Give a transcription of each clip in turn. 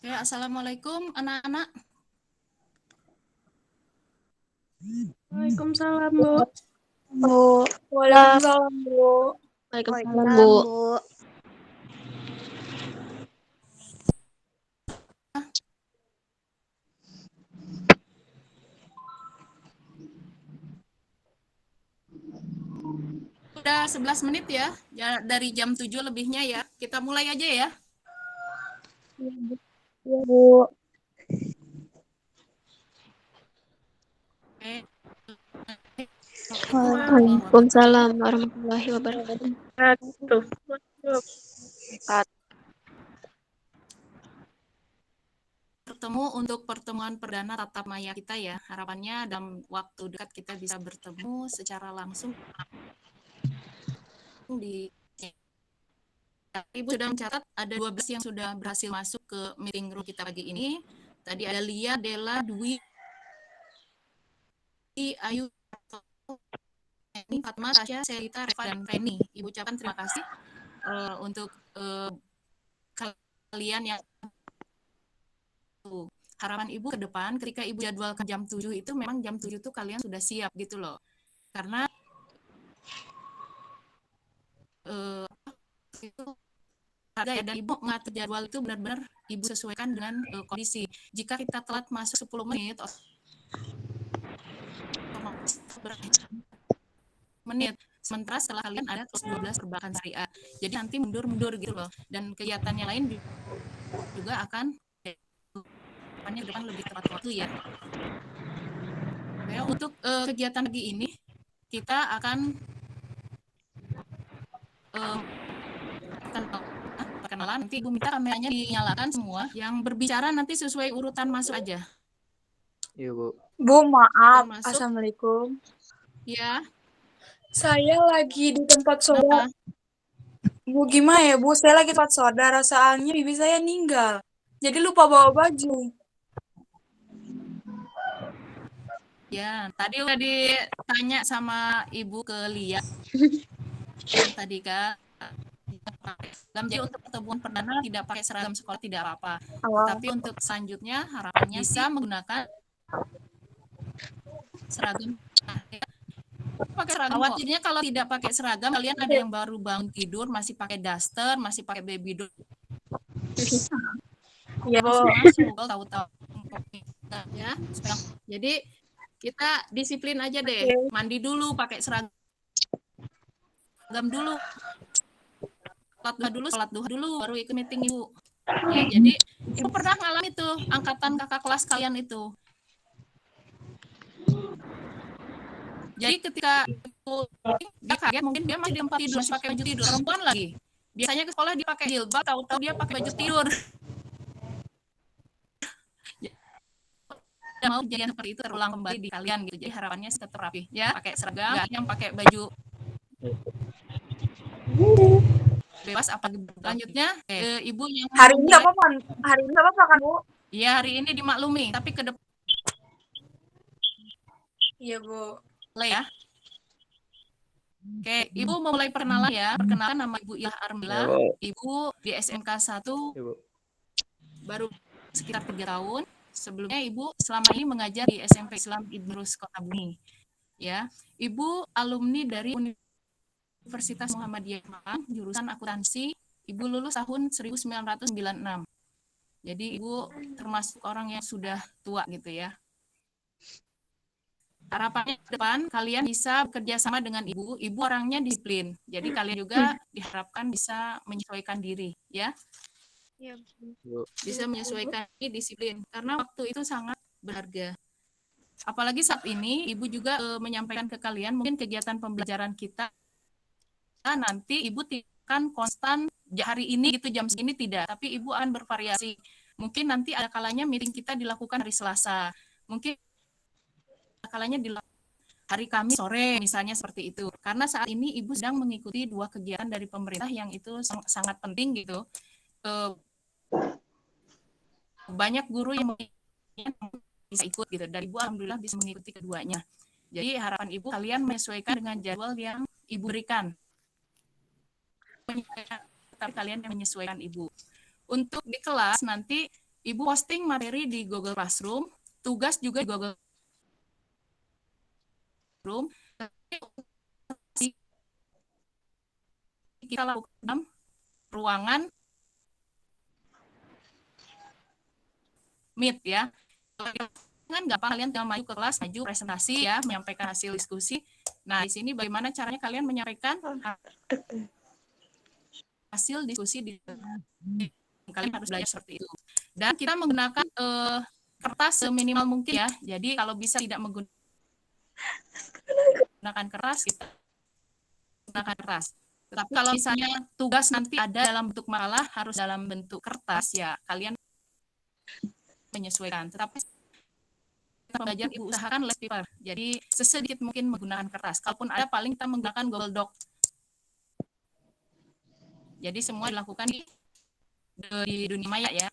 Oke, Assalamualaikum anak-anak. Waalaikumsalam, Bu. Bu. Waalaikumsalam, Bu. Waalaikumsalam, Bu. Udah 11 menit ya, dari jam 7 lebihnya ya. Kita mulai aja ya. Iya, Bu. Oke. Waalaikumsalam warahmatullahi wabarakatuh. Bertemu untuk pertemuan perdana tatap maya kita ya. Harapannya dalam waktu dekat kita bisa bertemu secara langsung di Ibu sudah mencatat ada 12 yang sudah berhasil masuk ke meeting room kita pagi ini. Tadi ada Lia, Dela, Dwi, Ayu, Fatma, Tasya, Selita, Reva, dan Feni. Ibu ucapkan terima kasih untuk kalian yang harapan Ibu ke depan ketika Ibu jadwalkan jam 7 itu memang jam 7 itu kalian sudah siap gitu loh. Karena itu ada ya, dan Ibu mengatur jadwal itu benar-benar Ibu sesuaikan dengan kondisi. Jika kita telat masuk 10 menit sementara setelah kalian ada kelas 12 perbankan syariah. Jadi nanti mundur-mundur gitu loh. Dan kegiatannya lain juga akan ke depan lebih tepat waktu ya. Untuk kegiatan pagi ini kita akan perkenalan. Nanti Ibu minta kameranya dinyalakan semua. Yang berbicara nanti sesuai urutan masuk aja. Iya, Bu. Bu, maaf. Assalamualaikum. Ya. Saya lagi di tempat saudara. Bu, gimana ya, Bu? Saya lagi tempat saudara, soalnya bibi saya meninggal. Jadi lupa bawa baju. Ya, tadi udah ditanya sama Ibu ke Lia. Tadi Kak, jadi untuk pertemuan perdana tidak pakai seragam sekolah tidak apa-apa. Tapi untuk selanjutnya harapannya bisa menggunakan seragam. Pakai seragam. Khawatirnya kalau tidak pakai seragam, kalian ada yang baru bangun tidur masih pakai daster, masih pakai baby doll. Iya, Bu. Masuk tahu-tahu ya. Jadi kita disiplin aja deh. Mandi dulu, pakai seragam dulu. Sholat duha dulu, baru ikut meeting Ibu. Ya, jadi Ibu pernah ngalamin itu angkatan kakak kelas kalian itu. Jadi ketika dia kaget, mungkin dia masih di tempat tidur, masih pakai baju tidur, perempuan lagi. Biasanya ke sekolah dia pakai jilbab, tahu-tahu dia pakai baju tidur. Mau kejadian seperti itu terulang kembali di kalian gitu. Jadi harapannya tetap rapi ya, pakai seragam, nggak yang pakai baju bebas apa selanjutnya Ibu yang hari ini apa kan, Bu? Iya, hari ini dimaklumi, tapi ke depan iya, Bu. ya. Oke, Ibu mau mulai perkenalan ya. Perkenalan nama Ibu Ilah Armila. Ibu di SMK 1 baru sekitar 3 tahun. Sebelumnya Ibu selama ini mengajar di SMP Islam Idrus Kota Bumi. Ya, Ibu alumni dari Universitas Muhammadiyah Malang, jurusan akuntansi. Ibu lulus tahun 1996. Jadi Ibu termasuk orang yang sudah tua gitu ya. Harapannya ke depan kalian bisa bekerja sama dengan Ibu. Ibu orangnya disiplin. Jadi kalian juga diharapkan bisa menyesuaikan diri, ya. Bisa menyesuaikan disiplin karena waktu itu sangat berharga. Apalagi saat ini Ibu juga menyampaikan ke kalian mungkin kegiatan pembelajaran kita nanti Ibu akan konstan hari ini gitu jam segini tidak, tapi Ibu akan bervariasi. Mungkin nanti ada kalanya meeting kita dilakukan hari Selasa. Mungkin ada kalanya dilakukan hari Kamis sore misalnya seperti itu. Karena saat ini Ibu sedang mengikuti 2 kegiatan dari pemerintah yang itu sangat penting gitu. Banyak guru yang bisa ikut gitu. Dan Ibu alhamdulillah bisa mengikuti keduanya. Jadi harapan Ibu kalian menyesuaikan dengan jadwal yang Ibu berikan. Tapi kalian yang menyesuaikan Ibu. Untuk di kelas nanti Ibu posting materi di Google Classroom, tugas juga di Google Classroom. Kita lakukan dalam ruangan Meet ya. Kan gampang, kalian tinggal maju ke kelas, maju presentasi ya, menyampaikan hasil diskusi. Nah, di sini bagaimana caranya kalian menyampaikan hasil diskusi di kalian harus belajar seperti itu. Dan kita menggunakan kertas seminimal mungkin ya. Jadi kalau bisa tidak menggunakan kertas, kita gunakan kertas. Tetapi kalau misalnya tugas nanti ada dalam bentuk makalah, harus dalam bentuk kertas ya, kalian menyesuaikan. Tetapi pembelajaran ibu usahakan less paper. Jadi sesedikit mungkin menggunakan kertas. Kalaupun ada, paling kita menggunakan Google Doc. Jadi semua dilakukan di dunia maya ya.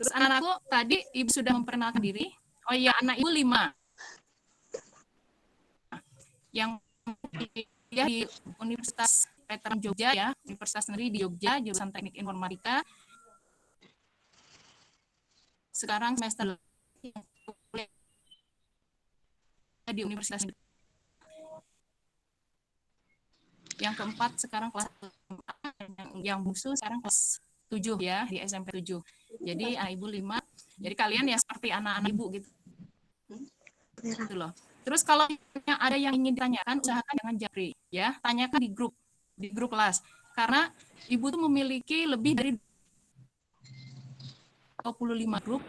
Terus anak-anakku tadi ibu sudah memperkenalkan diri. Oh iya, anak ibu 5. Yang di Universitas Veteran Jogja ya, Universitas Negeri di Jogja, jurusan Teknik Informatika. Sekarang semester di Universitas Negeri. Yang keempat sekarang kelas yang bungsu sekarang kelas 7 ya, di SMP 7. Jadi anak ibu 5. Jadi kalian ya seperti anak-anak ibu gitu. Gitu loh. Terus kalau ada yang ingin ditanyakan, usahakan jangan japri ya, tanyakan di grup kelas. Karena ibu tuh memiliki lebih dari 25 grup.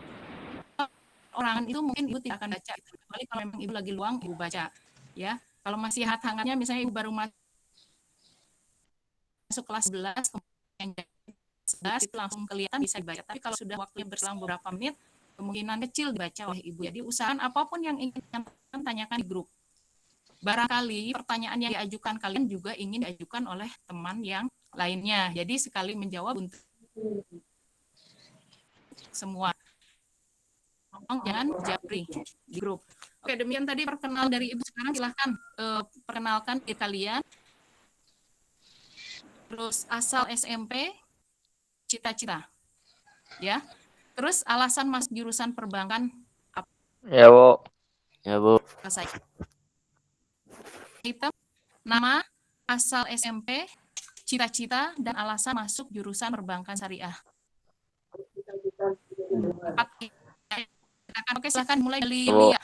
Orang itu mungkin ibu tidak akan baca, kecuali kalau memang ibu lagi luang ibu baca ya. Kalau masih hangat-hangatnya, misalnya ibu baru masuk kelas 11, kemudian 11 itu langsung kelihatan bisa dibaca. Tapi kalau sudah waktunya berselang beberapa menit, kemungkinan kecil dibaca oleh ibu. Jadi usahakan apapun yang ingin tanyakan di grup. Barangkali pertanyaan yang diajukan kalian juga ingin diajukan oleh teman yang lainnya. Jadi sekali menjawab untuk semua. Jangan japri di grup. Oke, demikian tadi perkenalan dari ibu. Sekarang silahkan perkenalkan diri kalian. Terus asal SMP, cita-cita, ya. Terus alasan masuk jurusan perbankan apa? Ya, Bu. Ya, Bu. Saja. Kita nama, asal SMP, cita-cita, dan alasan masuk jurusan perbankan syariah. Oke, silakan mulai dari Lia.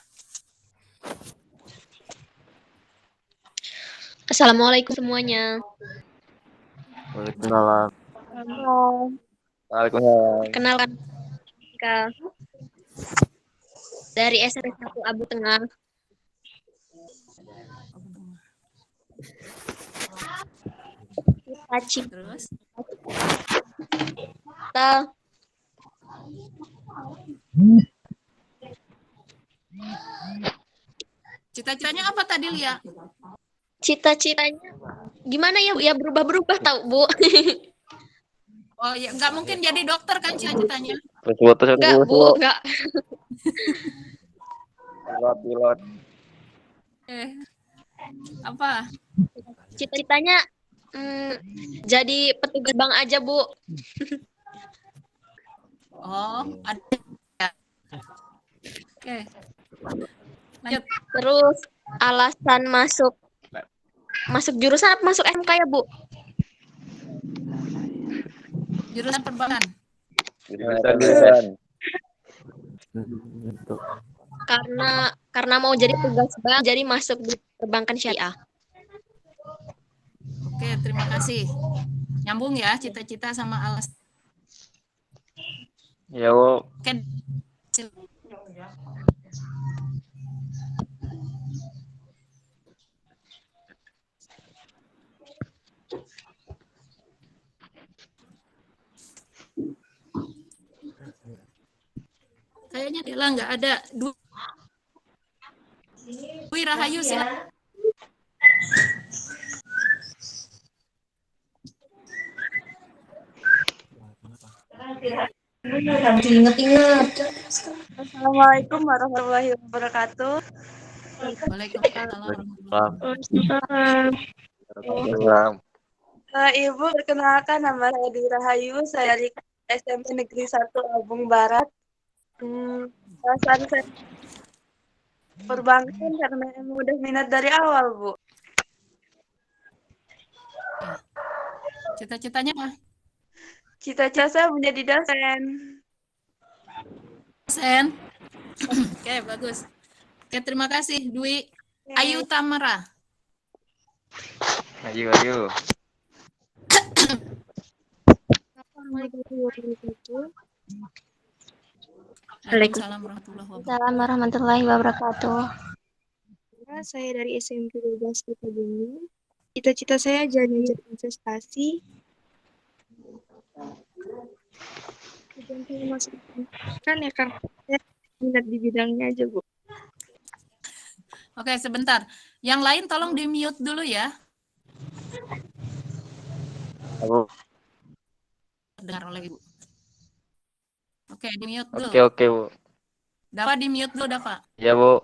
Assalamualaikum semuanya. Waalaikumsalam. Waalaikumsalam. Perkenalkan dari SMP 1 Abu Tengah. Terus Kita cita-citanya apa tadi, Lia? cita-citanya gimana ya Bu? Ya berubah-berubah tahu Bu. Oh ya, nggak mungkin jadi dokter kan cita-citanya? Enggak Bu, enggak. Pilot. Apa? Cita-citanya jadi petugas bank aja Bu. Oh, ada. Oke. Lanjut. Terus alasan masuk jurusan apa masuk SMK ya Bu? Jurusan perbankan. Jurusan. Karena mau jadi tugas bank, jadi masuk di perbankan syariah. Oke, terima kasih. Nyambung ya cita-cita sama alasan. Ya, Bu. Oke. Kayaknya Dela nggak ada. Dwi Rahayu silakan. Assalamualaikum warahmatullahi wabarakatuh. Waalaikumsalam. Waalaikumsalam. Ibu, perkenalkan nama saya Dwi Rahayu. Saya dari SMP Negeri 1 Lampung Barat. Alasan saya perbankan karena emang udah minat dari awal, Bu. Cita-citanya apa? Cita-cita saya menjadi dosen. Dosen. Oke, bagus. Oke, terima kasih, Dwi. Ayu Tamara. Ayo, ayo. Assalamualaikum warahmatullahi wabarakatuh. Waalaikumsalam warahmatullahi wabarakatuh. Assalamualaikum warahmatullahi wabarakatuh. Saya dari SMP 12 Kota Bumi. Cita-cita saya jadi manajer investasi. Tujuan saya masuk kan ya karena saya minat di bidangnya aja, Bu. Oke, sebentar. Yang lain tolong di-mute dulu ya. Abu. Dengar oleh Ibu. Oke, di-mute dulu. Oke, Bu. Dava di-mute dulu, Dava. Ya, Bu.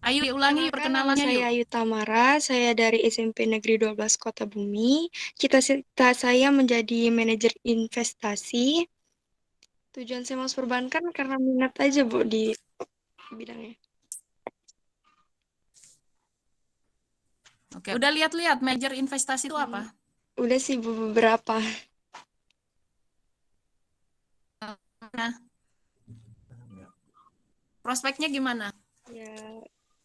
Ayo ulangi perkenalannya Saya yuk. Ayu Tamara, saya dari SMP Negeri 12 Kota Bumi. Cita-cita saya menjadi manajer investasi. Tujuan saya masuk perbankan karena minat aja, Bu, di bidangnya. Oke, udah lihat-lihat manajer investasi itu apa? Udah sih, Bu, beberapa. Nah, prospeknya gimana?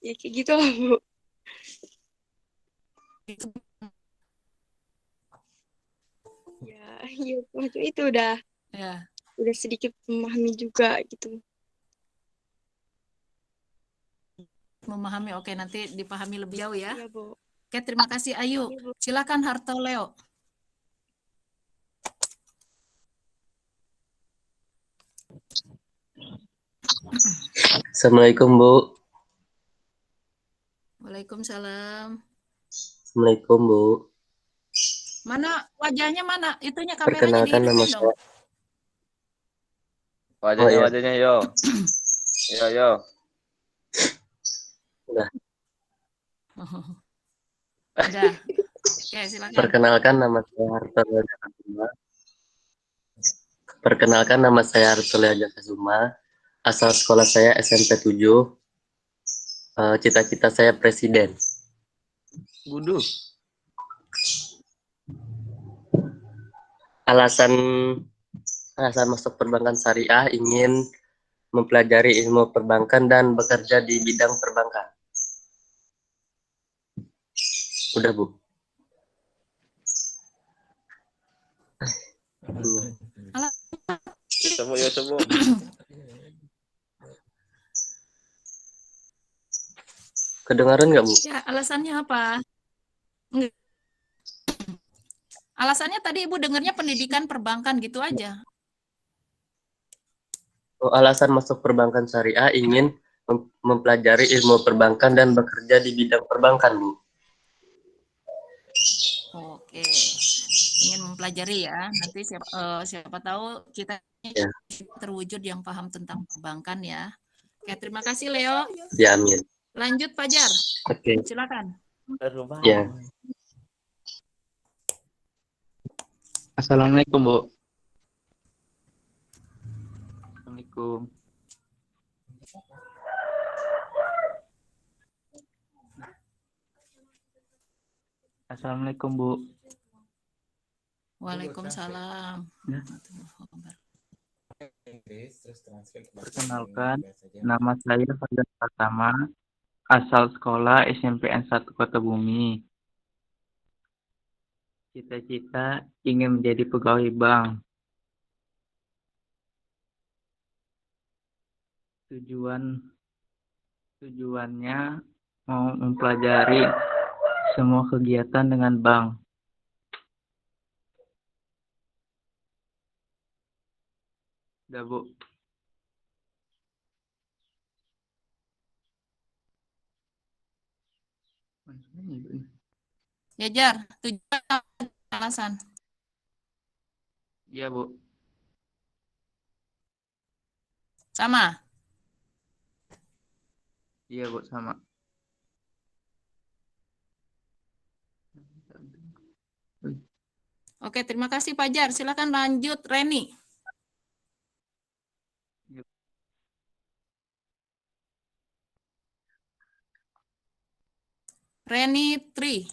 Ya kayak gitu lah, Bu. Ya, macam itu Ya. udah sedikit memahami juga gitu. Memahami, oke, nanti dipahami lebih jauh ya. Iya, Bu. Oke, terima kasih Ayu. Iya, Bu. Silakan Harto Leo. Assalamualaikum, Bu. Waalaikumsalam. Assalamualaikum, Bu. Mana wajahnya mana? Itunya kameranya Perkenalkan nama dihidupin dong. saya. Oh, iya. Wajahnya, yo. Yo, yo. Udah. Udah. Oke, silakan. Perkenalkan nama saya Harto Leo Jakasuma. Perkenalkan nama saya Harto Leo Jakasuma. Asal sekolah saya SMP 7. Cita-cita saya presiden. Buduh. Alasan masuk perbankan syariah ingin mempelajari ilmu perbankan dan bekerja di bidang perbankan. Udah, Bu. Semua, yo, semua. Kedengaran nggak, Bu? Ya, alasannya apa? Enggak. Alasannya tadi Ibu dengarnya pendidikan perbankan gitu aja. Oh, alasan masuk perbankan syariah ingin mempelajari ilmu perbankan dan bekerja di bidang perbankan, Bu. Oke. Ingin mempelajari ya. Nanti siapa tahu kita Ya. terwujud yang paham tentang perbankan ya. Oke, terima kasih Leo. Ya, amin. Lanjut Fajar. Oke. Silakan. Ya. Assalamualaikum, Bu. Assalamualaikum. Assalamualaikum, Bu. Waalaikumsalam. Ya. Perkenalkan, nama saya Fajar Pratama, asal sekolah SMPN 1 Kota Bumi. Cita-cita ingin menjadi pegawai bank. Tujuannya mau mempelajari semua kegiatan dengan bank. Udah, Bu. Ya Jar, tujuan alasan. Iya, Bu. Sama. Iya, Bu, sama. Oke, terima kasih Fajar. Silakan lanjut Reni. Reni Tri.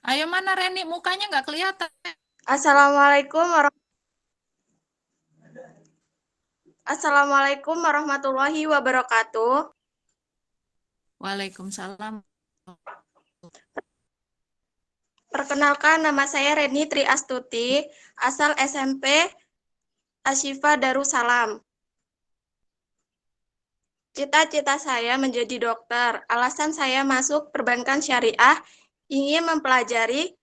Ayo mana Reni? Mukanya nggak kelihatan. Assalamualaikum warahmatullahi wabarakatuh. Waalaikumsalam. Perkenalkan, nama saya Reni Tri Astuti, asal SMP Asyifa Darussalam. Cita-cita saya menjadi dokter. Alasan saya masuk perbankan syariah ingin mempelajari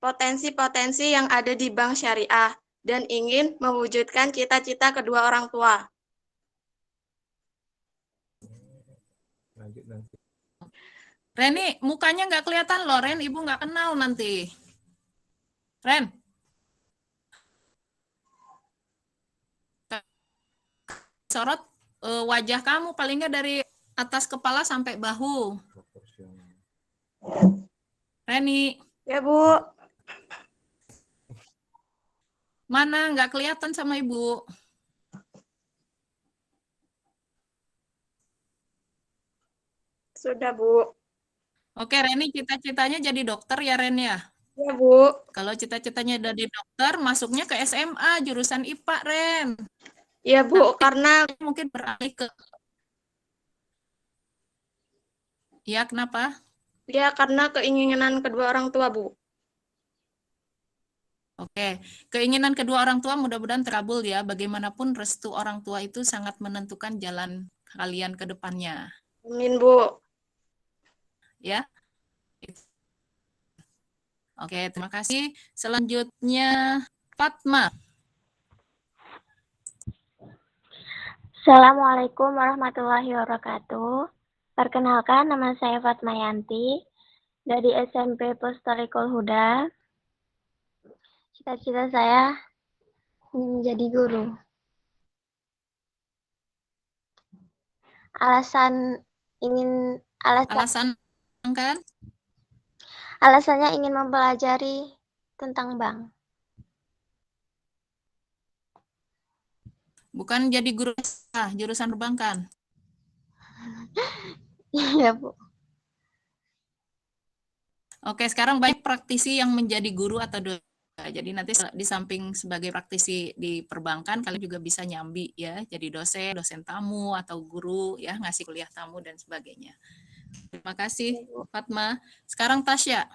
potensi-potensi yang ada di bank syariah dan ingin mewujudkan cita-cita kedua orang tua. Reni, mukanya nggak kelihatan loh, Ren. Ibu nggak kenal nanti. Ren. Sorot wajah kamu paling nggak dari atas kepala sampai bahu. Reni. Ya, Bu. Mana nggak kelihatan sama Ibu? Sudah, Bu. Oke, Reni cita-citanya jadi dokter ya, Ren ya? Ya, Bu. Kalau cita-citanya jadi dokter, masuknya ke SMA, jurusan IPA, Ren. Ya, Bu, karena mungkin beralih ke... Ya, kenapa? Ya, karena keinginan kedua orang tua, Bu. Oke, keinginan kedua orang tua mudah-mudahan terkabul ya. Bagaimanapun restu orang tua itu sangat menentukan jalan kalian ke depannya. Amin, Bu. Ya. Oke, terima kasih. Selanjutnya Fatma. Assalamualaikum warahmatullahi wabarakatuh. Perkenalkan, nama saya Fatma Yanti dari SMP Postolikul Huda. Cita-cita saya menjadi guru. Alasannya ingin mempelajari tentang bank. Bukan jadi guru jurusan perbankan. Iya, Bu. Oke, sekarang banyak praktisi yang menjadi guru atau dosen. Jadi nanti di samping sebagai praktisi di perbankan, kalian juga bisa nyambi ya, jadi dosen tamu atau guru ya, ngasih kuliah tamu dan sebagainya. Terima kasih, Fatma. Sekarang Tasya.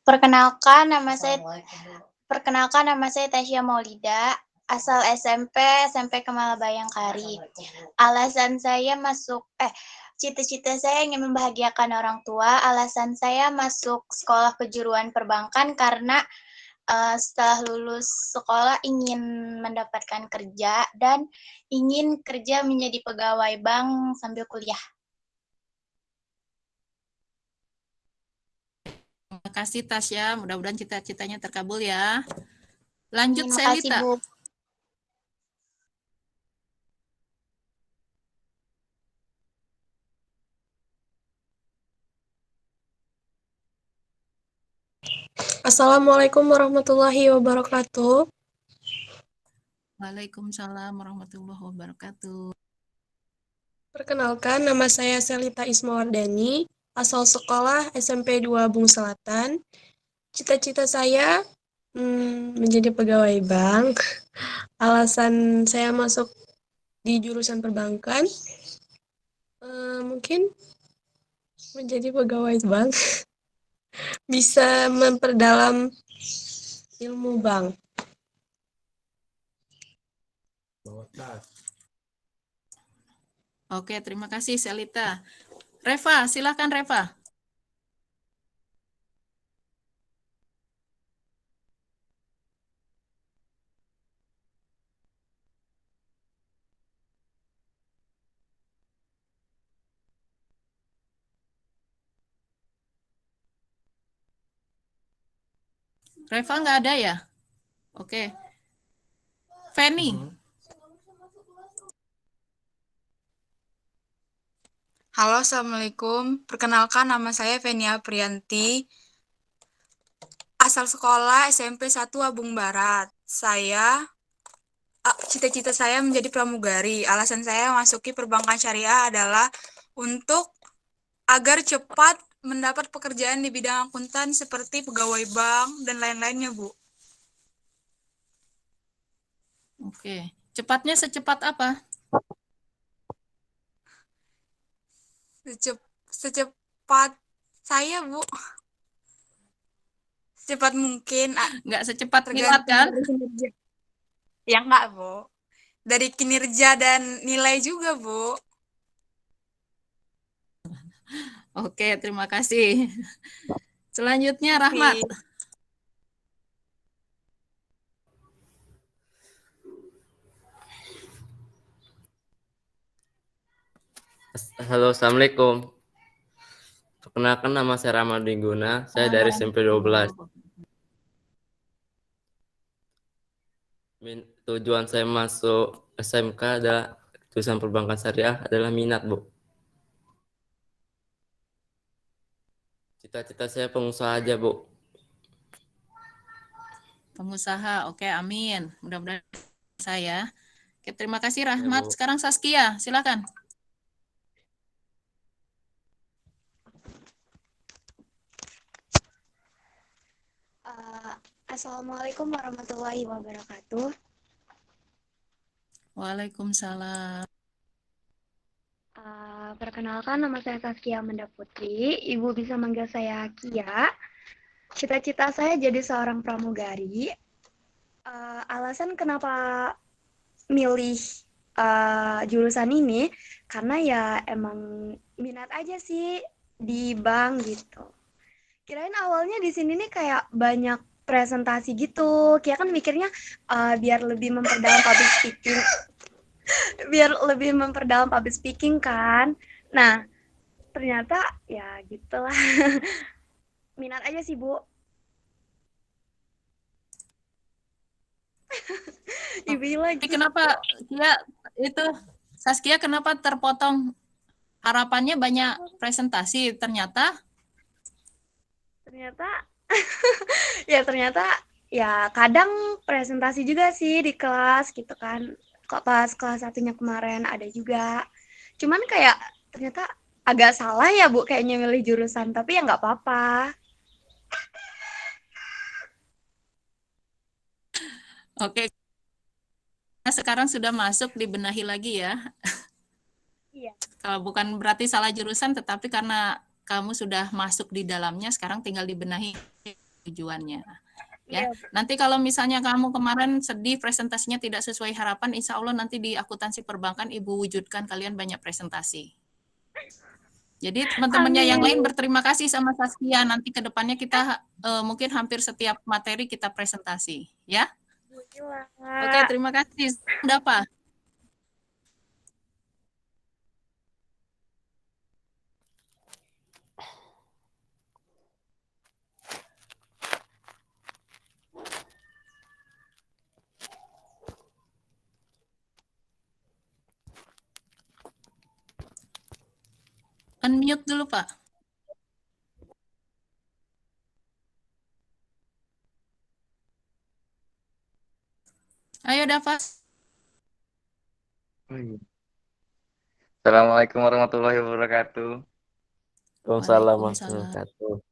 Perkenalkan nama saya Tasya Maulida, asal SMP Kemala Bayangkari. Alasan saya cita-cita saya ingin membahagiakan orang tua. Alasan saya masuk sekolah kejuruan perbankan karena setelah lulus sekolah ingin mendapatkan kerja dan ingin kerja menjadi pegawai bank sambil kuliah. Terima kasih Tasya, mudah-mudahan cita-citanya terkabul ya. Lanjut Terima kasih, Selita. Bu. Assalamualaikum warahmatullahi wabarakatuh. Waalaikumsalam warahmatullahi wabarakatuh. Perkenalkan, nama saya Selita Ismawardani, asal sekolah SMP 2 Bung Selatan. Cita-cita saya menjadi pegawai bank. Alasan saya masuk di jurusan perbankan, mungkin menjadi pegawai bank bisa memperdalam ilmu bank. Oke, terima kasih Selita. Reva, silakan Reva. Reva nggak ada ya? Oke. Feni. Halo, Assalamualaikum. Perkenalkan, nama saya Fenia Priyanti. Asal sekolah SMP 1 Abung Barat. Cita-cita saya menjadi pramugari. Alasan saya masuki perbankan syariah adalah untuk agar cepat mendapat pekerjaan di bidang akuntan seperti pegawai bank dan lain-lainnya, Bu. Oke. Cepatnya secepat apa? Secepat saya, Bu. Secepat mungkin. Nggak secepat kilat kan? Dari kinerja. Ya enggak, Bu. Dari kinerja dan nilai juga, Bu. Oke, terima kasih. Selanjutnya Rahmat. Halo, Assalamualaikum. Perkenalkan, nama saya Ramadhan Guna, saya dari SMP 12. Tujuan saya masuk SMK adalah jurusan perbankan syariah adalah minat, Bu. Cita-cita saya pengusaha aja, Bu. Pengusaha, oke, amin. Mudah-mudahan saya. Oke, terima kasih Rahmat. Sekarang Saskia, silakan. Assalamualaikum warahmatullahi wabarakatuh. Waalaikumsalam. Perkenalkan, nama saya Saskia Amanda Putri. Ibu bisa manggil saya Kia. Cita-cita saya jadi seorang pramugari. Alasan kenapa milih jurusan ini, karena ya emang minat aja sih di bank gitu. Kirain awalnya di sini nih kayak banyak presentasi gitu. Kia kan mikirnya biar lebih memperdalam public speaking. Biar lebih memperdalam public speaking kan. Nah, ternyata ya gitulah. Minat aja sih, Bu. Ibu lagi. Kenapa Kia itu Saskia kenapa terpotong? Harapannya banyak presentasi, ternyata ternyata ya kadang presentasi juga sih di kelas gitu kan. Kok pas kelas satunya kemarin ada juga. Cuman kayak ternyata agak salah ya, Bu, kayaknya milih jurusan, tapi ya nggak apa-apa. oke. Nah, sekarang sudah masuk dibenahi lagi ya. Iya. Kalau bukan berarti salah jurusan, tetapi karena kamu sudah masuk di dalamnya, sekarang tinggal dibenahi tujuannya. Ya, nanti kalau misalnya kamu kemarin sedih presentasinya tidak sesuai harapan, insya Allah nanti di akuntansi perbankan Ibu wujudkan kalian banyak presentasi. Jadi teman-temannya yang lain berterima kasih sama Saskia. Nanti ke depannya kita mungkin hampir setiap materi kita presentasi, ya. Oke, terima kasih. Ada apa? Unmute dulu, Pak. Ayo, Dava. Assalamualaikum warahmatullahi wabarakatuh. Waalaikumsalam warahmatullahi wabarakatuh.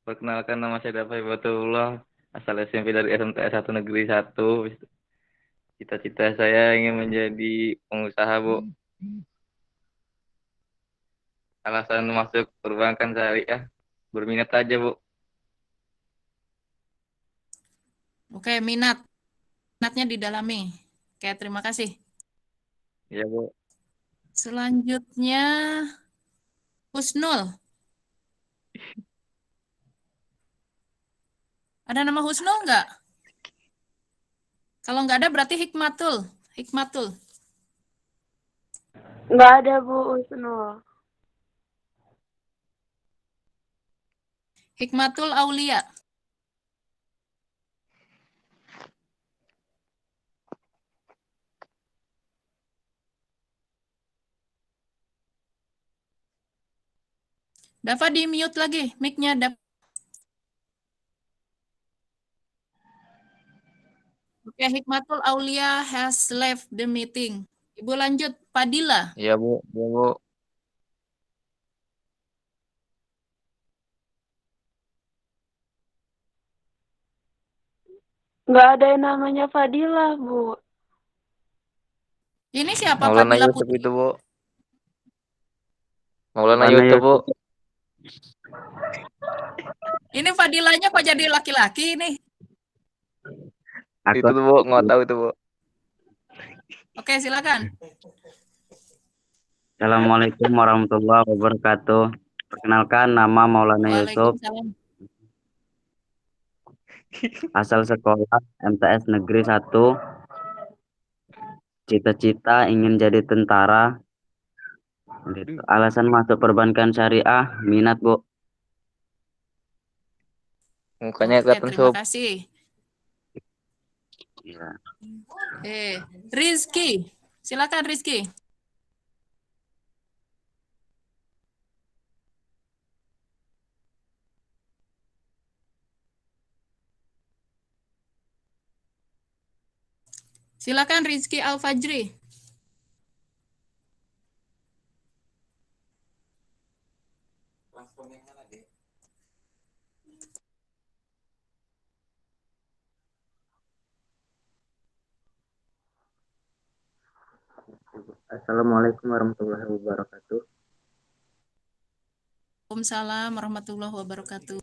Perkenalkan, nama saya Dafa Ibatullah, asal SMP dari SMTS 1 Negeri 1. Cita-cita saya ingin menjadi pengusaha, Bu. Alasan masuk perbankan syariah, berminat aja, Bu. Oke, minatnya didalami. Oke, terima kasih. Iya, Bu. Selanjutnya Husnul. Ada nama Husnul nggak? Kalau nggak ada berarti Hikmatul. Nggak ada, Bu Husnul. Hikmatul Aulia. Dava di mute lagi mic-nya. Oke, Hikmatul Aulia has left the meeting. Ibu lanjut, Padilla. Iya, Bu. Iya, Bu. Nggak ada yang namanya Fadilah, Bu. Ini siapa Maulana Fadila Yusuf Putri? itu, Bu. Maulana Yusuf, Bu. Ini Fadilanya kok jadi laki-laki ini? Itu tuh, Bu. Nggak tahu itu, Bu. Oke, silakan. Assalamualaikum warahmatullahi wabarakatuh. Perkenalkan, nama Maulana Yusuf, Waalaikumsalam. asal sekolah MTS Negeri 1. Cita-cita ingin jadi tentara. Gitu. Alasan masuk perbankan syariah, minat, Bu. Mukanya Oke, kelihatan terima sob. kasih. Ya. Rizky. Silakan Rizky. Silakan Rizky Al-Fajri. Assalamualaikum warahmatullahi wabarakatuh. Waalaikumsalam warahmatullahi wabarakatuh.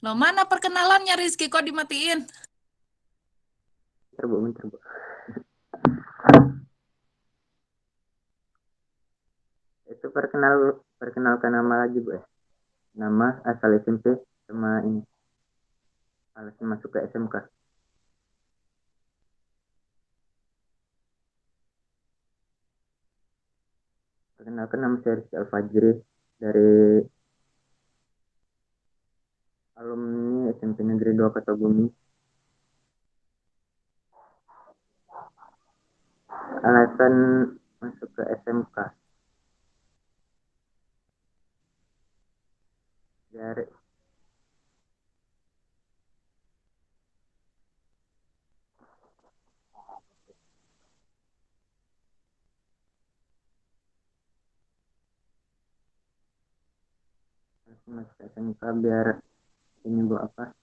Loh, mana perkenalannya Rizky? Kok dimatiin? Bentar, Bu. Itu perkenalkan nama lagi, Bu. Nama, asal SMP, sama ini. Alasan masuk ke SMK. Perkenalkan, nama saya Rizky Al-Fajri dari alumni SMP Negeri 2 Kota-Bumi. Alasan masuk ke SMK. Dari masuk ke SMK biar ini, Bu, apa?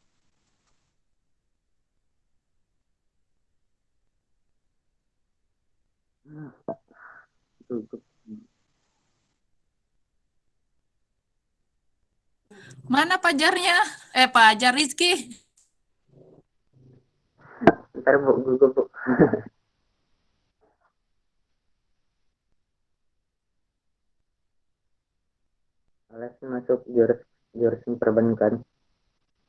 Cukup. Mana pajarnya? Pajar Rizky. Ntar, Bu, gugup, Bu. Alasan masuk jurusan perbankan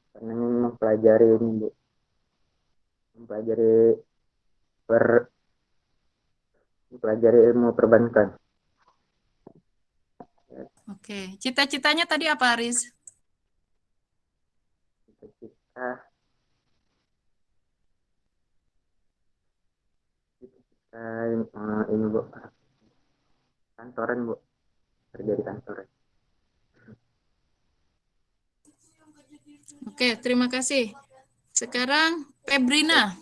karena ingin mempelajari ini, Bu. Mempelajari ilmu perbankan. Oke, cita-citanya tadi apa, Riz? Cita-cita ini, Bu, kantoran, Bu, kerja di kantoran. Oke, terima kasih. Sekarang Febrina.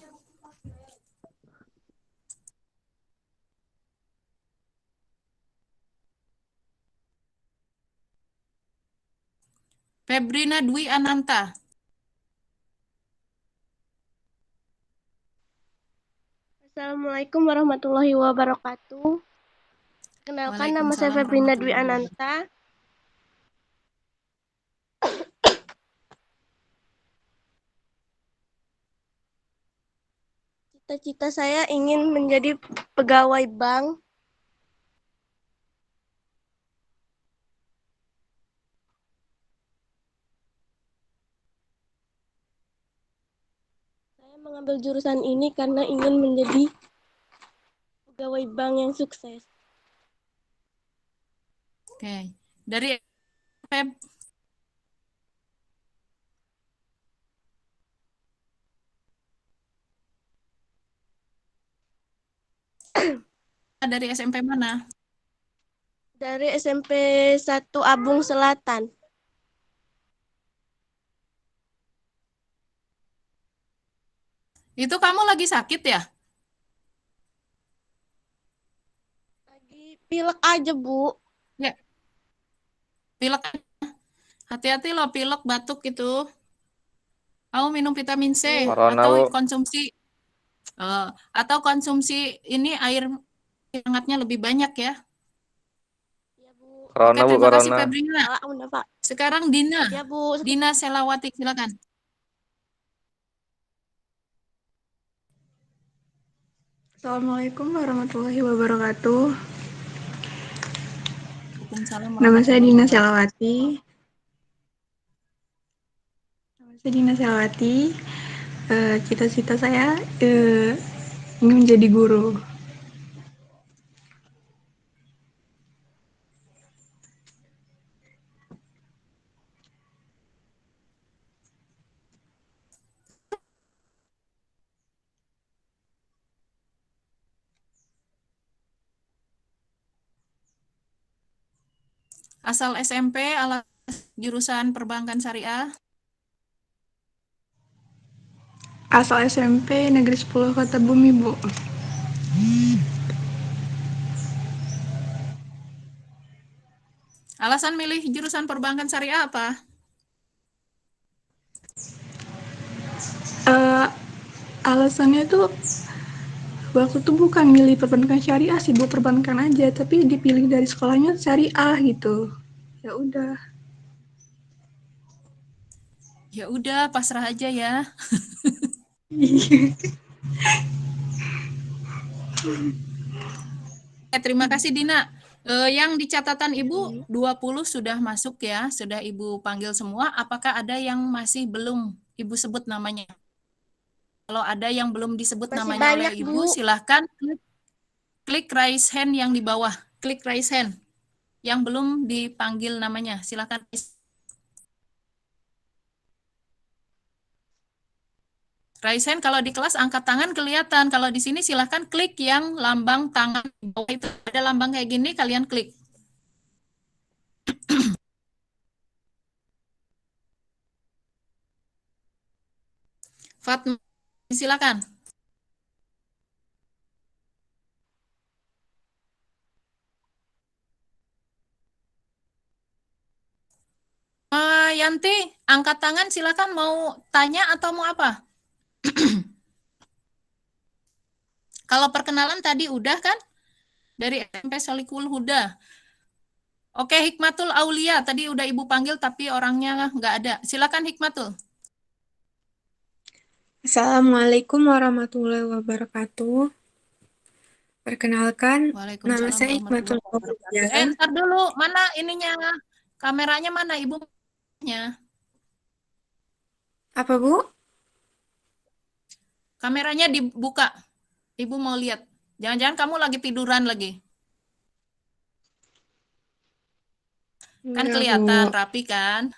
Febrina Dwi Ananta. Assalamualaikum warahmatullahi wabarakatuh. Kenalkan, nama saya Waalaikumsalam Febrina Dwi warahmatullahi Ananta. Cita-cita saya ingin menjadi pegawai bank. Saya mengambil jurusan ini karena ingin menjadi pegawai bank yang sukses. Oke. Dari Feb. Dari SMP mana? Dari SMP 1 Abung Selatan. Itu kamu lagi sakit ya? Lagi pilek aja, Bu. Ya. Pilek. Hati-hati loh pilek, batuk gitu. Kamu minum vitamin C Corona, atau Bu. konsumsi ini air hangatnya lebih banyak ya. Corona, Oke, Bu, terima kasih corona. Febrina. Udah, Pak. Sekarang Dina. Ya, Bu. Dina Selawati, silakan. Assalamualaikum warahmatullahi wabarakatuh. Waalaikumsalam Nama saya warahmatullahi Dina wabarakatuh. Selawati. Cita-cita saya ingin menjadi guru. Asal SMP, jurusan perbankan syariah. Asal SMP Negeri 10 Kota Bumi, Bu. Alasan milih jurusan perbankan syariah apa? Alasannya tuh waktu itu bukan milih perbankan syariah sih, Bu, perbankan aja, tapi dipilih dari sekolahnya syariah gitu. Ya udah. Ya udah, pasrah aja ya. Terima kasih Dina. Yang di catatan Ibu 20 sudah masuk ya, sudah Ibu panggil semua. Apakah ada yang masih belum Ibu sebut namanya? Kalau ada yang belum disebut Masih namanya oleh banyak, Ibu, Bu. silahkan klik raise hand yang di bawah. Klik raise hand. Yang belum dipanggil namanya, silahkan. Raise hand kalau di kelas angkat tangan kelihatan. Kalau di sini silahkan klik yang lambang tangan di bawah itu. Ada lambang kayak gini, kalian klik. Fatma, silakan. Yanti, angkat tangan silakan, mau tanya atau mau apa? Kalau perkenalan tadi udah kan? Dari SMP Solikul Huda. Oke, Hikmatul Aulia, tadi udah Ibu panggil tapi orangnya nggak ada. Silakan Hikmatul. Assalamualaikum warahmatullahi wabarakatuh. Perkenalkan, nama Waalaikumsalam saya Hikmatul warahmatullahi Aulia. wabarakatuh. Ntar dulu, mana ininya? Kameranya mana Ibunya? Apa, Bu? Kameranya dibuka. Ibu mau lihat. Jangan-jangan kamu lagi tiduran lagi. Kan Enggak, kelihatan Bu. rapi kan?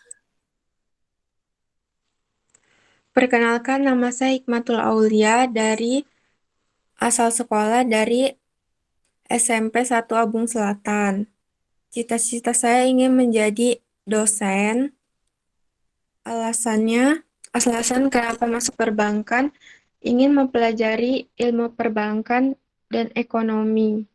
Perkenalkan, nama saya Hikmatul Aulia dari asal sekolah dari SMP 1 Abung Selatan. Cita-cita saya ingin menjadi dosen. Alasan kenapa masuk perbankan, ingin mempelajari ilmu perbankan dan ekonomi.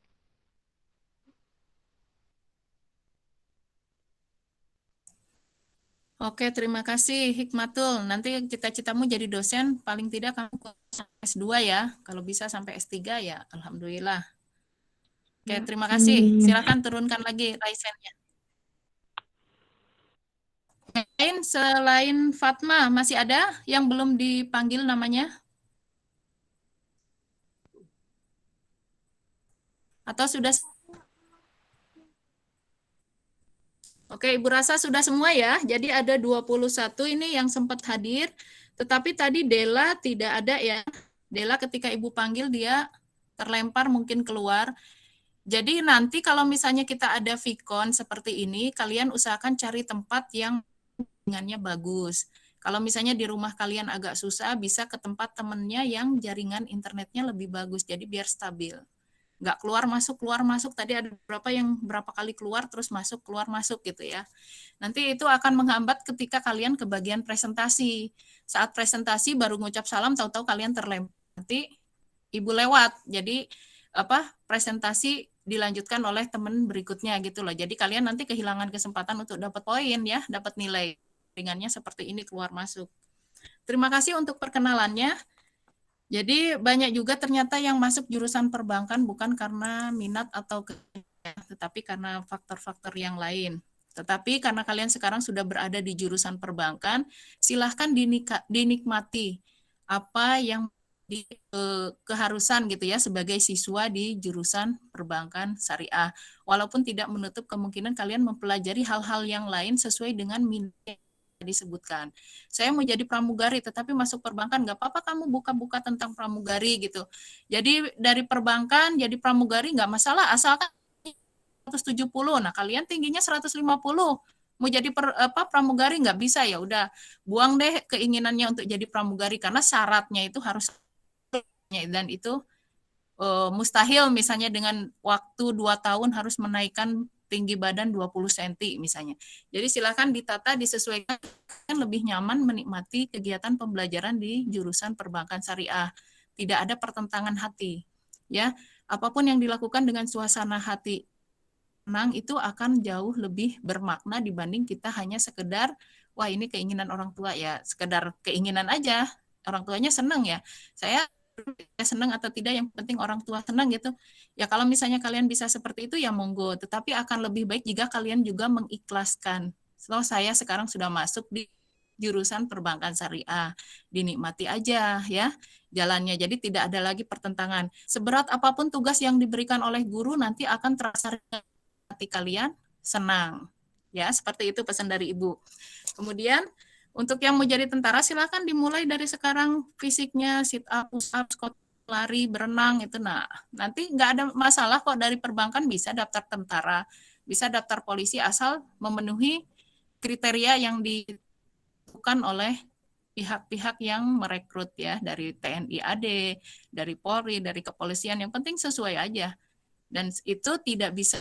Oke, terima kasih Hikmatul. Nanti cita-citamu jadi dosen, paling tidak kamu S2 ya. Kalau bisa sampai S3 ya, alhamdulillah. Oke, terima kasih. Silakan turunkan lagi raise hand-nya. Selain Fatma, masih ada yang belum dipanggil namanya? Atau sudah? Oke, Ibu rasa sudah semua ya. Jadi ada 21 ini yang sempat hadir. Tetapi tadi Dela tidak ada ya. Dela ketika Ibu panggil dia terlempar mungkin keluar. Jadi nanti kalau misalnya kita ada Vicon seperti ini, kalian usahakan cari tempat yang jaringannya bagus. Kalau misalnya di rumah kalian agak susah, bisa ke tempat temennya yang jaringan internetnya lebih bagus, jadi biar stabil. Nggak keluar masuk, tadi ada beberapa yang berapa kali keluar, terus masuk, keluar masuk gitu ya. Nanti itu akan menghambat ketika kalian ke bagian presentasi. Saat presentasi baru ngucap salam, tahu-tahu kalian terlempar. Nanti ibu lewat, jadi presentasi dilanjutkan oleh teman berikutnya gitu loh. Jadi kalian nanti kehilangan kesempatan untuk dapat poin ya, dapat nilai. Ringannya seperti ini keluar masuk. Terima kasih untuk perkenalannya. Jadi banyak juga ternyata yang masuk jurusan perbankan bukan karena minat atau tetapi karena faktor-faktor yang lain. Tetapi karena kalian sekarang sudah berada di jurusan perbankan, silahkan dinikmati apa yang keharusan gitu ya sebagai siswa di jurusan perbankan syariah. Walaupun tidak menutup kemungkinan kalian mempelajari hal-hal yang lain sesuai dengan minat disebutkan. Saya mau jadi pramugari tetapi masuk perbankan, nggak apa-apa kamu buka-buka tentang pramugari gitu. Jadi dari perbankan jadi pramugari nggak masalah asalkan 170. Nah, kalian tingginya 150. Mau jadi pramugari nggak bisa, ya udah buang deh keinginannya untuk jadi pramugari karena syaratnya itu harus, dan itu mustahil misalnya dengan waktu 2 tahun harus menaikkan tinggi badan 20 cm misalnya. Jadi silakan ditata, disesuaikan lebih nyaman menikmati kegiatan pembelajaran di jurusan perbankan syariah. Tidak ada pertentangan hati. Ya, apapun yang dilakukan dengan suasana hati tenang itu akan jauh lebih bermakna dibanding kita hanya sekedar wah ini keinginan orang tua ya, sekedar keinginan aja. Orang tuanya senang ya. Saya senang atau tidak, yang penting orang tua senang gitu. Ya kalau misalnya kalian bisa seperti itu ya monggo, tetapi akan lebih baik jika kalian juga mengikhlaskan. So, saya sekarang sudah masuk di jurusan perbankan syariah, dinikmati aja ya jalannya. Jadi tidak ada lagi pertentangan. Seberat apapun tugas yang diberikan oleh guru nanti akan terasa hati kalian senang. Ya, seperti itu pesan dari Ibu. Kemudian untuk yang mau jadi tentara, silakan dimulai dari sekarang fisiknya, sit up, push up, squat, lari, berenang, itu. Nah, nanti nggak ada masalah kok dari perbankan bisa daftar tentara, bisa daftar polisi, asal memenuhi kriteria yang ditentukan oleh pihak-pihak yang merekrut ya, dari TNI AD, dari Polri, dari kepolisian, yang penting sesuai aja. Dan itu tidak bisa,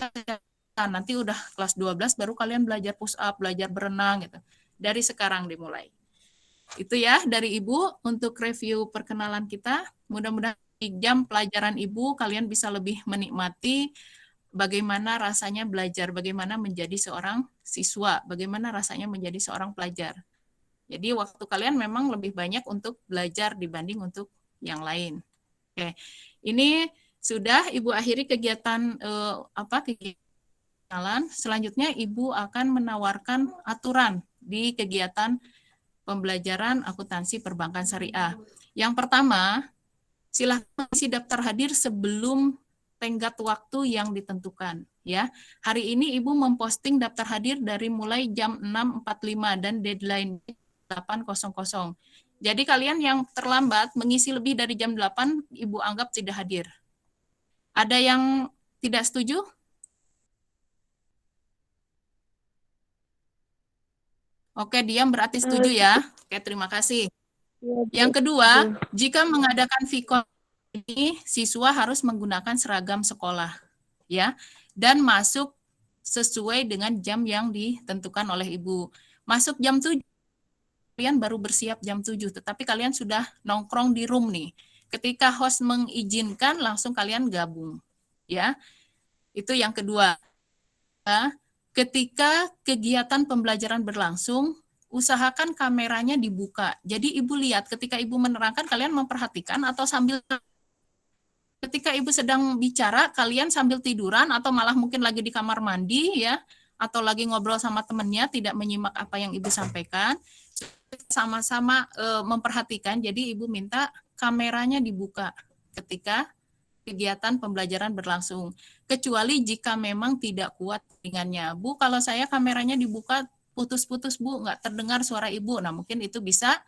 nanti udah kelas 12 baru kalian belajar push up, belajar berenang gitu. Dari sekarang dimulai. Itu ya dari Ibu untuk review perkenalan kita. Mudah-mudahan di jam pelajaran Ibu kalian bisa lebih menikmati bagaimana rasanya belajar, bagaimana menjadi seorang siswa, bagaimana rasanya menjadi seorang pelajar. Jadi waktu kalian memang lebih banyak untuk belajar dibanding untuk yang lain. Oke, ini sudah Ibu akhiri kegiatan kegiatan. Selanjutnya Ibu akan menawarkan aturan di kegiatan pembelajaran akuntansi perbankan syariah. Yang pertama, silakan isi daftar hadir sebelum tenggat waktu yang ditentukan. Ya, hari ini Ibu memposting daftar hadir dari mulai jam 6.45 dan deadline 8.00. Jadi kalian yang terlambat mengisi lebih dari jam 8, Ibu anggap tidak hadir. Ada yang tidak setuju? Oke, diam berarti setuju ya. Oke, terima kasih. Yang kedua, jika mengadakan Vicon ini, siswa harus menggunakan seragam sekolah, ya, dan masuk sesuai dengan jam yang ditentukan oleh Ibu. Masuk jam 7, kalian baru bersiap jam 7, tetapi kalian sudah nongkrong di room nih. Ketika host mengizinkan, langsung kalian gabung, ya. Itu yang kedua. Ya. Ketika kegiatan pembelajaran berlangsung, usahakan kameranya dibuka. Jadi Ibu lihat ketika Ibu menerangkan, kalian memperhatikan atau sambil ketika Ibu sedang bicara, kalian sambil tiduran atau malah mungkin lagi di kamar mandi ya, atau lagi ngobrol sama temennya, tidak menyimak apa yang Ibu sampaikan, sama-sama memperhatikan. Jadi Ibu minta kameranya dibuka ketika kegiatan pembelajaran berlangsung, kecuali jika memang tidak kuat jaringannya. Bu, kalau saya kameranya dibuka putus-putus Bu, nggak terdengar suara Ibu. Nah mungkin itu bisa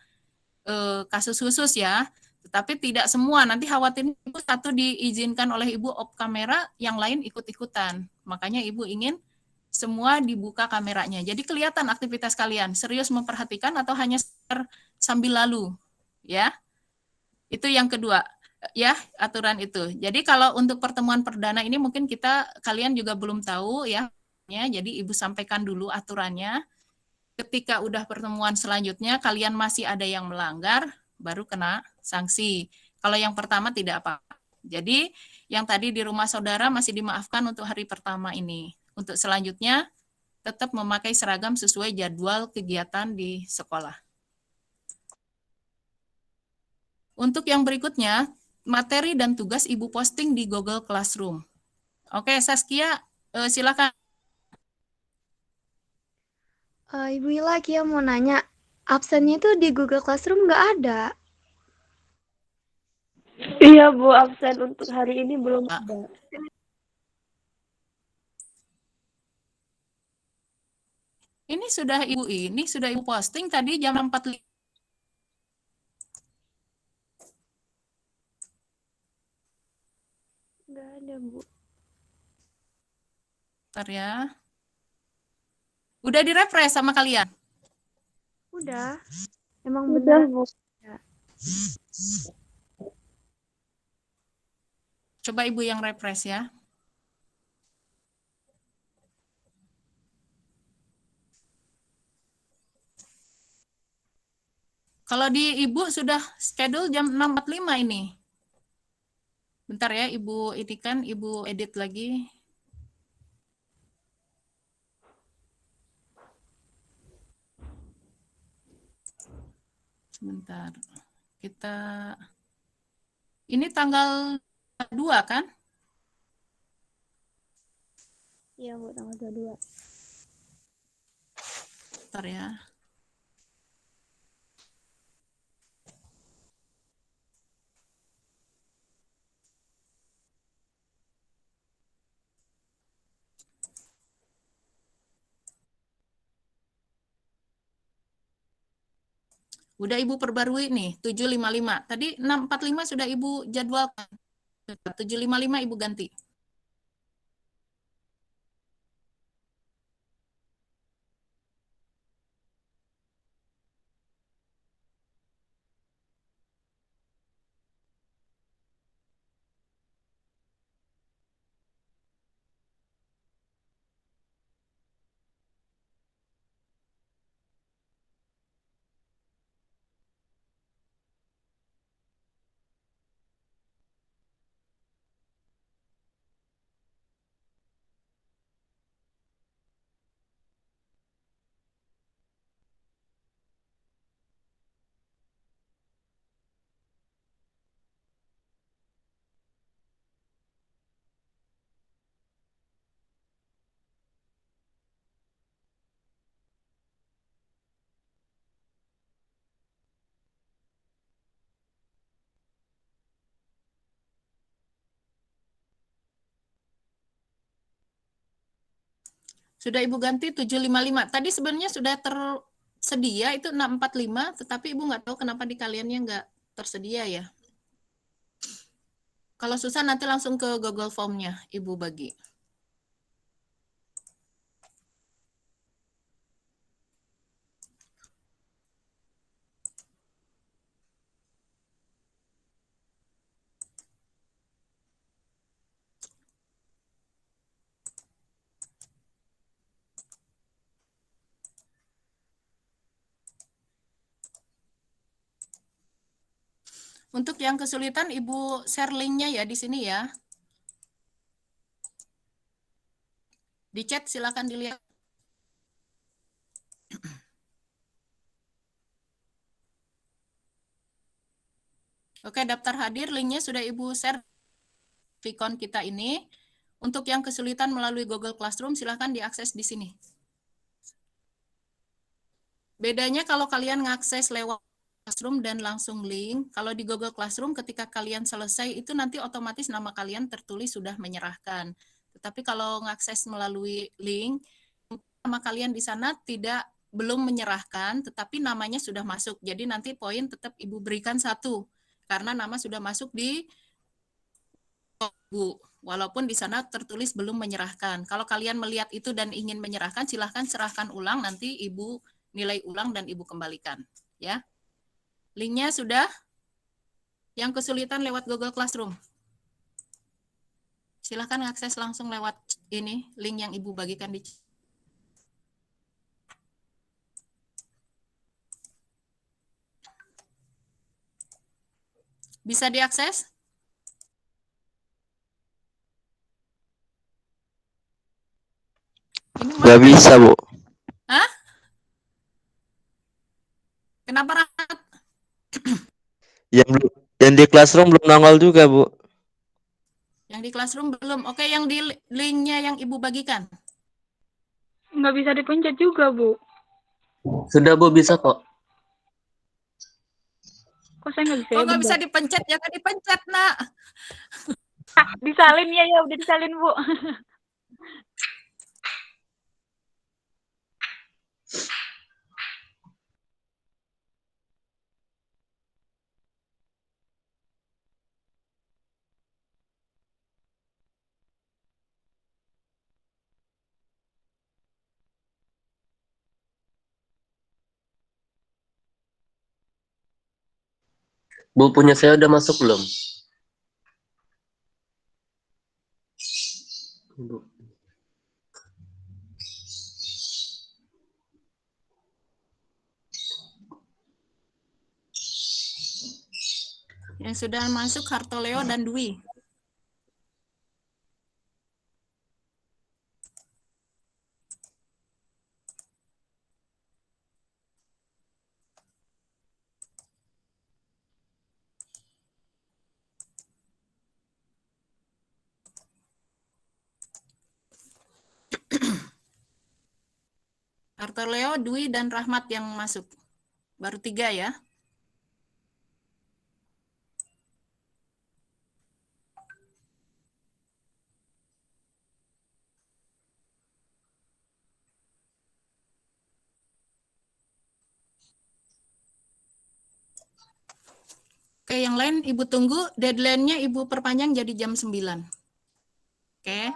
kasus khusus ya. Tetapi tidak semua, nanti khawatirnya Ibu satu diizinkan oleh Ibu off kamera, yang lain ikut-ikutan. Makanya Ibu ingin semua dibuka kameranya. Jadi kelihatan aktivitas kalian, serius memperhatikan atau hanya sambil lalu, ya. Itu yang kedua, ya, aturan itu. Jadi kalau untuk pertemuan perdana ini mungkin kalian juga belum tahu ya. Jadi Ibu sampaikan dulu aturannya. Ketika udah pertemuan selanjutnya kalian masih ada yang melanggar, baru kena sanksi. Kalau yang pertama tidak apa-apa. Jadi yang tadi di rumah saudara masih dimaafkan untuk hari pertama ini. Untuk selanjutnya tetap memakai seragam sesuai jadwal kegiatan di sekolah. Untuk yang berikutnya, materi dan tugas Ibu posting di Google Classroom. Oke, Saskia, silakan. Ibu Ila, Kia mau nanya, absennya itu di Google Classroom nggak ada. Iya Bu, absen untuk hari ini belum ada. Ini sudah Ibu posting tadi jam 4.5. Nggak ada Bu. Bentar ya. Udah di-refresh sama kalian? Udah. Emang Udah benar. Bu. Ya. Coba Ibu yang refresh ya. Kalau di Ibu sudah schedule jam 6.45 ini. Bentar ya, Ibu Ibu edit lagi. Sebentar. Ini tanggal 2 kan? Iya Bu, tanggal 22. Bentar ya. Udah Ibu perbarui nih, 7.55. Tadi 6.45 sudah Ibu jadwalkan. 7.55 Ibu ganti. Sudah Ibu ganti 7.55. Tadi sebenarnya sudah tersedia itu 6.45, tetapi Ibu nggak tahu kenapa di kaliannya nggak tersedia ya. Kalau susah nanti langsung ke Google Form-nya Ibu bagi. Untuk yang kesulitan, Ibu share link-nya ya di sini ya. Di chat silakan dilihat. Oke, daftar hadir, link-nya sudah Ibu share Vicon kita ini. Untuk yang kesulitan melalui Google Classroom, silakan diakses di sini. Bedanya kalau kalian ngakses lewat Classroom dan langsung link, kalau di Google Classroom ketika kalian selesai itu nanti otomatis nama kalian tertulis sudah menyerahkan. Tetapi kalau ngakses melalui link, nama kalian di sana belum menyerahkan, tetapi namanya sudah masuk. Jadi nanti poin tetap Ibu berikan 1. karena nama sudah masuk di Bu. Walaupun di sana tertulis belum menyerahkan. Kalau kalian melihat itu dan ingin menyerahkan, silahkan serahkan ulang, nanti Ibu nilai ulang dan Ibu kembalikan. Ya. Linknya sudah? Yang kesulitan lewat Google Classroom. Silahkan akses langsung lewat ini, link yang Ibu bagikan di bisa diakses? Nggak bisa, Bu. Hah? Kenapa, Rahmat? Yang di Classroom belum nongol juga, Bu. Yang di Classroom belum. Oke, yang di linknya yang Ibu bagikan. Nggak bisa dipencet juga, Bu. Sudah, Bu, bisa kok. Kok saya nggak bisa? Kok nggak bisa dipencet? Jangan dipencet, Nak. Disalin ya, udah disalin, Bu. Bu, punya saya udah masuk belum? Bu. Yang sudah masuk Hartoleo dan Dwi. Hartoleo, Dwi, dan Rahmat yang masuk. Baru 3 ya. Oke, yang lain Ibu tunggu. Deadline-nya Ibu perpanjang jadi jam 9. Oke.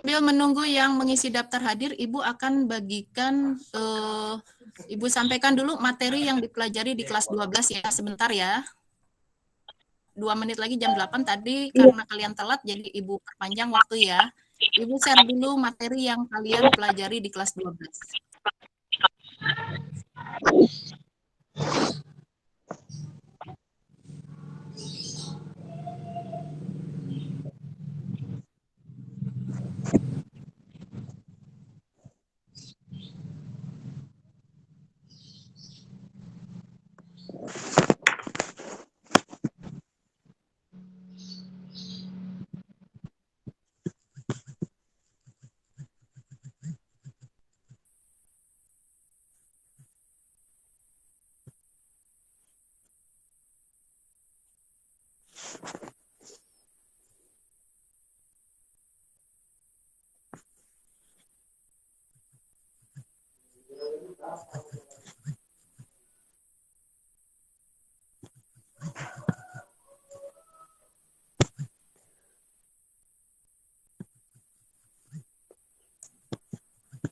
Sambil menunggu yang mengisi daftar hadir, Ibu akan bagikan, Ibu sampaikan dulu materi yang dipelajari di kelas 12 ya, sebentar ya. 2 menit lagi jam 8 tadi, karena kalian telat, jadi Ibu perpanjang waktu ya. Ibu share dulu materi yang kalian pelajari di kelas 12.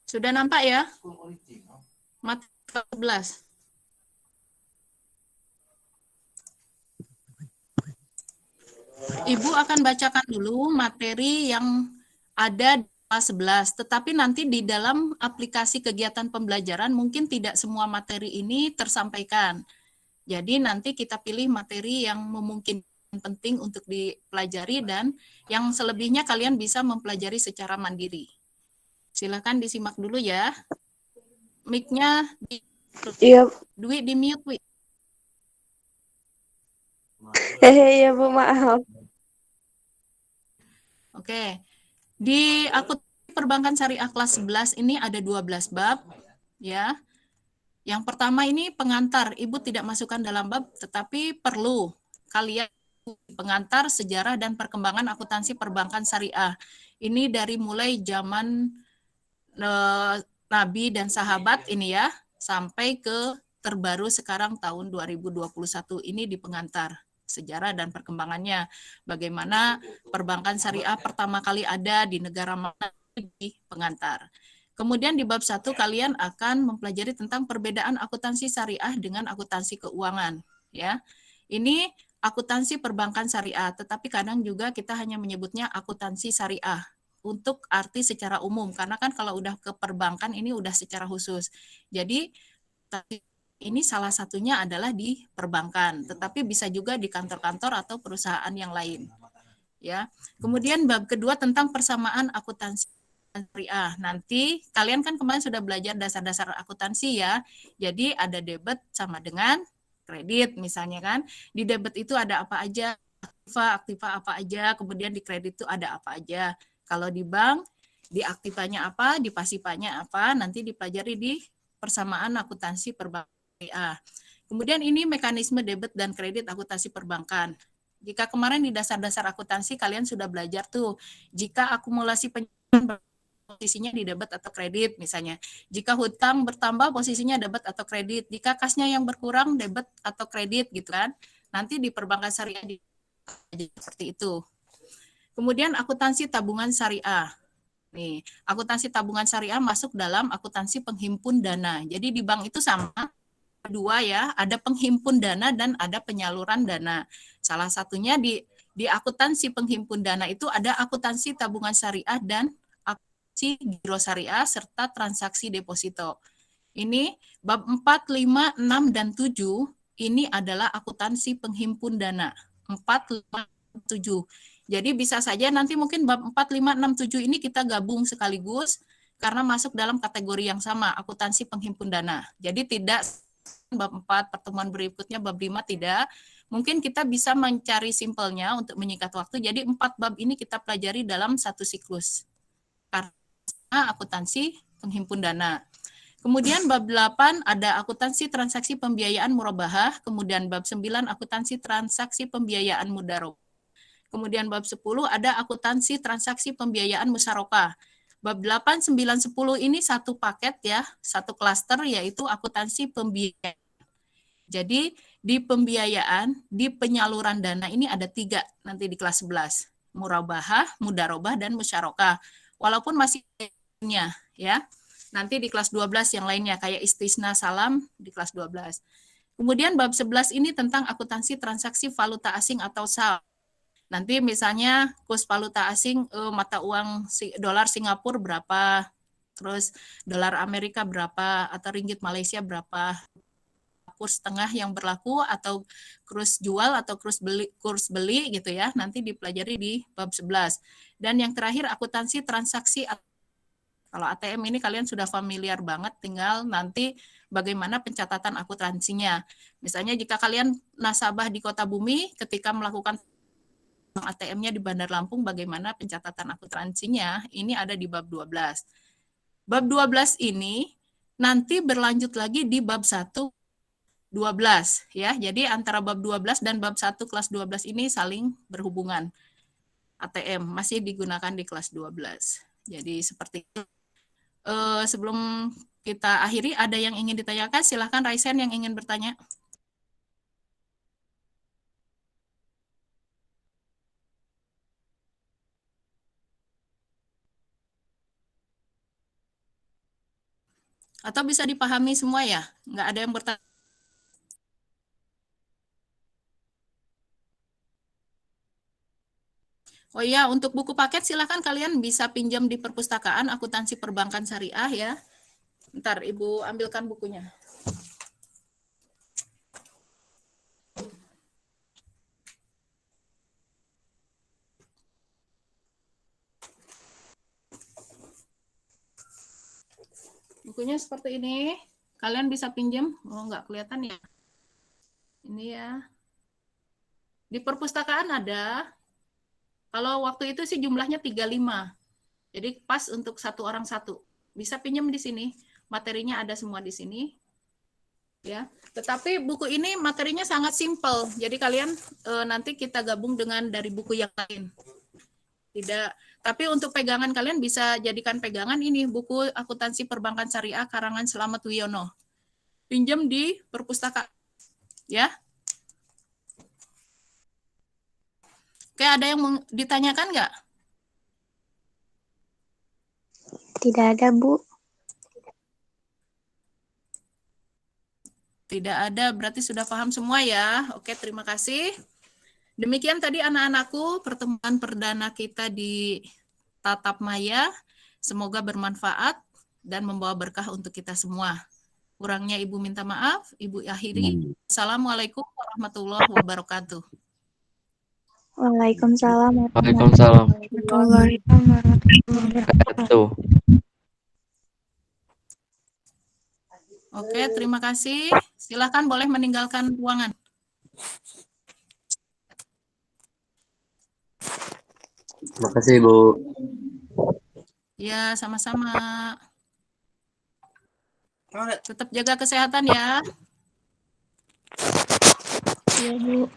Sudah nampak ya? Materi 12. Ibu akan bacakan dulu materi yang ada di kelas 11, tetapi nanti di dalam aplikasi kegiatan pembelajaran mungkin tidak semua materi ini tersampaikan. Jadi nanti kita pilih materi yang memungkinkan penting untuk dipelajari dan yang selebihnya kalian bisa mempelajari secara mandiri. Silakan disimak dulu ya. Mic-nya di Dwi di mute, Wi. Iya, Bu, maaf. Oke. Di akun perbankan syariah kelas 11 ini ada 12 bab ya. Yang pertama ini pengantar. Ibu tidak masukkan dalam bab, tetapi perlu kalian pengantar sejarah dan perkembangan akuntansi perbankan syariah. Ini dari mulai zaman Nabi dan sahabat ini ya, sampai ke terbaru sekarang tahun 2021 ini di pengantar sejarah dan perkembangannya. Bagaimana perbankan syariah pertama kali ada di negara mana, di pengantar. Kemudian di bab 1 kalian akan mempelajari tentang perbedaan akuntansi syariah dengan akuntansi keuangan. Ya, ini akuntansi perbankan syariah, tetapi kadang juga kita hanya menyebutnya akuntansi syariah untuk arti secara umum, karena kan kalau udah ke perbankan ini udah secara khusus. Jadi ini salah satunya adalah di perbankan, tetapi bisa juga di kantor-kantor atau perusahaan yang lain. Ya. Kemudian bab kedua tentang persamaan akuntansi syariah. Nanti kalian kan kemarin sudah belajar dasar-dasar akuntansi ya. Jadi ada debit sama dengan kredit misalnya kan. Di debit itu ada apa aja, aktiva apa aja, kemudian di kredit itu ada apa aja. Kalau di bank, di aktivanya apa, di pasifanya apa, nanti dipelajari di persamaan akuntansi perbankan. Kemudian ini mekanisme debit dan kredit akuntansi perbankan. Jika kemarin di dasar-dasar akuntansi kalian sudah belajar tuh, jika akumulasi penjualan posisinya di debit atau kredit misalnya. Jika hutang bertambah posisinya debit atau kredit. Jika kasnya yang berkurang debit atau kredit gitu kan. Nanti di perbankan syariah seperti itu. Kemudian akuntansi tabungan syariah. Nih, akuntansi tabungan syariah masuk dalam akuntansi penghimpun dana. Jadi di bank itu sama dua ya, ada penghimpun dana dan ada penyaluran dana. Salah satunya di akuntansi penghimpun dana itu ada akuntansi tabungan syariah dan akuntansi giro syariah serta transaksi deposito. Ini bab 4, 5, 6 dan 7 ini adalah akuntansi penghimpun dana. 4, 5, 7. Jadi bisa saja nanti mungkin bab 4, 5, 6, 7 ini kita gabung sekaligus karena masuk dalam kategori yang sama, akuntansi penghimpun dana. Jadi tidak bab 4, pertemuan berikutnya bab 5 tidak. Mungkin kita bisa mencari simpelnya untuk menyingkat waktu. Jadi 4 bab ini kita pelajari dalam satu siklus. Karena akuntansi penghimpun dana. Kemudian bab 8 ada akuntansi transaksi pembiayaan murabahah. Kemudian bab 9 akuntansi transaksi pembiayaan mudarobah. Kemudian bab 10 ada akuntansi transaksi pembiayaan musyarakah. Bab 8, 9, 10 ini satu paket ya, satu klaster yaitu akuntansi pembiayaan. Jadi di pembiayaan, di penyaluran dana ini ada 3 nanti di kelas 11. Murabahah, mudarobah, dan musyarakah. Walaupun masih punya ya. Nanti di kelas 12 yang lainnya kayak istisna salam di kelas 12. Kemudian bab 11 ini tentang akuntansi transaksi valuta asing atau SAL. Nanti misalnya kurs valuta asing mata uang dolar Singapura berapa, terus dolar Amerika berapa, atau ringgit Malaysia berapa, kurs tengah yang berlaku atau kurs jual atau kurs beli gitu ya, nanti dipelajari di bab 11. Dan yang terakhir akuntansi transaksi. Kalau ATM ini kalian sudah familiar banget, tinggal nanti bagaimana pencatatan akuntansinya. Misalnya jika kalian nasabah di Kota Bumi, ketika melakukan ATM-nya di Bandar Lampung, bagaimana pencatatan akuntansinya, ini ada di bab 12. Bab 12 ini nanti berlanjut lagi di bab 1, 12. Ya. Jadi antara bab 12 dan bab 1 kelas 12 ini saling berhubungan. ATM masih digunakan di kelas 12. Jadi seperti itu. Sebelum kita akhiri, ada yang ingin ditanyakan? Silahkan Raisen yang ingin bertanya. Atau bisa dipahami semua ya? Nggak ada yang bertanya? Oh iya, untuk buku paket silakan kalian bisa pinjam di perpustakaan akuntansi perbankan syariah ya. Ntar Ibu ambilkan bukunya. Bukunya seperti ini. Kalian bisa pinjam. Oh, nggak kelihatan ya. Ini ya. Di perpustakaan ada. Kalau waktu itu sih jumlahnya 35. Jadi pas untuk satu orang satu. Bisa pinjam di sini. Materinya ada semua di sini. Ya. Tetapi buku ini materinya sangat simpel. Jadi kalian nanti kita gabung dengan dari buku yang lain. Tidak, Tapi untuk pegangan kalian bisa jadikan pegangan ini buku Akuntansi Perbankan Syariah karangan Slamet Wiono. Pinjam di perpustakaan ya. Oke, ada yang mau ditanyakan nggak? Tidak ada, Bu. Tidak ada, berarti sudah paham semua ya. Oke, terima kasih. Demikian tadi anak-anakku pertemuan perdana kita di Tatap Maya. Semoga bermanfaat dan membawa berkah untuk kita semua. Kurangnya Ibu minta maaf, Ibu akhiri. Assalamualaikum warahmatullahi wabarakatuh. Waalaikumsalam Waalaikumsalam. warahmatullahi wabarakatuh. Oke, terima kasih. Silakan boleh meninggalkan ruangan. Terima kasih, Bu. Ya, sama-sama. Tetap jaga kesehatan ya. Iya, Bu.